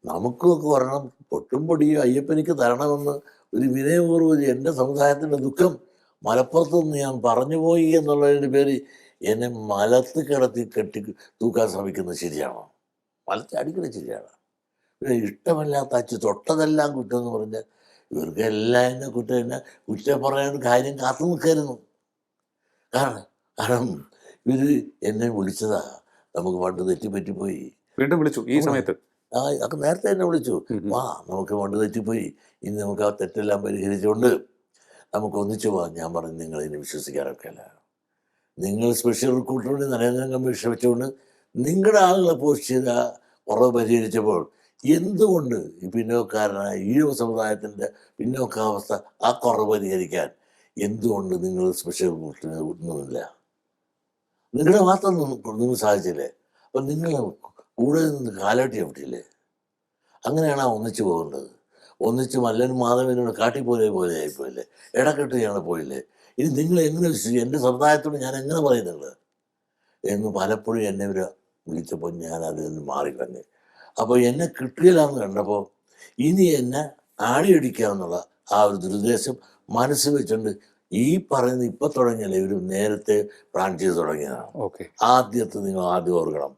നമുക്കൊക്കെ ഒരെണ്ണം പൊട്ടും പൊടിയോ അയ്യപ്പനിക്ക് തരണമെന്ന് ഒരു വിനയപൂർവ്വം എൻ്റെ സമുദായത്തിൻ്റെ ദുഃഖം മലപ്പുറത്ത് നിന്ന് ഞാൻ പറഞ്ഞു പോയി എന്നുള്ളതിൻ്റെ പേര് എന്നെ മലത്ത് കിടത്തി കെട്ടി തൂക്കാൻ ശ്രമിക്കുന്നത് ശരിയാണോ? മലത്ത് അടിക്കണ ശരിയാണ്. പിന്നെ ഇഷ്ടമല്ലാത്ത അച്ഛൻ തൊട്ടതെല്ലാം കുറ്റം എന്ന് പറഞ്ഞാൽ ഇവർക്ക് എല്ലാം എന്നെ കുറ്റം എന്നെ കുറ്റം പറയാൻ കാര്യം കാത്തു നിൽക്കായിരുന്നു. കാരണം ഇവർ എന്നെ വിളിച്ചതാ, നമുക്ക് പണ്ട് തെറ്റിപ്പറ്റിപ്പോയി. വീണ്ടും വിളിച്ചു ഈ സമയത്ത്? ഒക്കെ നേരത്തെ എന്നെ വിളിച്ചു. വാ, നമുക്ക് പണ്ട് തെറ്റിപ്പോയി, ഇനി നമുക്ക് ആ തെറ്റെല്ലാം പരിഹരിച്ചുകൊണ്ട് നമുക്ക് ഒന്നിച്ചു പോകാം. ഞാൻ പറഞ്ഞു, നിങ്ങൾ ഇനി വിശ്വസിക്കാറൊക്കെ അല്ല. നിങ്ങൾ സ്പെഷ്യൽ റിക്രൂട്ടറിനെ നരേന്ദ്രൻ കമ്മീഷൻ വെച്ചുകൊണ്ട് നിങ്ങളുടെ ആളുകളെ പോസ്റ്റ് ചെയ്ത കുറവ് പരിഹരിച്ചപ്പോൾ എന്തുകൊണ്ട് ഈ പിന്നോക്കാരനായ ഈഴവ സമുദായത്തിൻ്റെ പിന്നോക്കാവസ്ഥ ആ കുറവ് പരിഹരിക്കാൻ എന്തുകൊണ്ട് നിങ്ങൾ സ്പെഷ്യൽ റിക്രൂട്ടറിനെ ഒന്നുമില്ല? നിങ്ങളുടെ മാത്രം നിങ്ങൾ സാധിച്ചില്ലേ? അപ്പം നിങ്ങൾ കൂടെ നിന്ന് കാലാട്ടി ചവിട്ടിയില്ലേ? അങ്ങനെയാണ് ഒന്നിച്ചു പോകേണ്ടത്. ഒന്നിച്ച് മല്ലനും മാധവനോട് കാട്ടിപ്പോലെ പോലെ ആയിപ്പോയില്ലേ? ഇടക്കെട്ട് ഞങ്ങൾ പോയില്ലേ? ഇനി നിങ്ങൾ എങ്ങനെ വിശ്വസിക്കും? എൻ്റെ സമുദായത്തോട് ഞാൻ എങ്ങനെ പറയും നിങ്ങൾ എന്ന് പലപ്പോഴും എന്നെ ഇവർ വിളിച്ചപ്പോൾ ഞാൻ അതിൽ നിന്ന് മാറിക്കന്നെ. അപ്പോൾ എന്നെ കിട്ടുകയില്ലാന്ന് കണ്ടപ്പോൾ ഇനി എന്നെ ആടിയടിക്കാമെന്നുള്ള ആ ഒരു ദുരുദ്ദേശം മനസ്സിൽ വെച്ചുകൊണ്ട് ഈ പറയുന്ന ഇപ്പം തുടങ്ങിയല്ലേ ഇവർ നേരത്തെ പ്ലാൻ ചെയ്ത് തുടങ്ങിയതാണ്. ആദ്യത്തെ നിങ്ങൾ ആദ്യം ഓർക്കണം,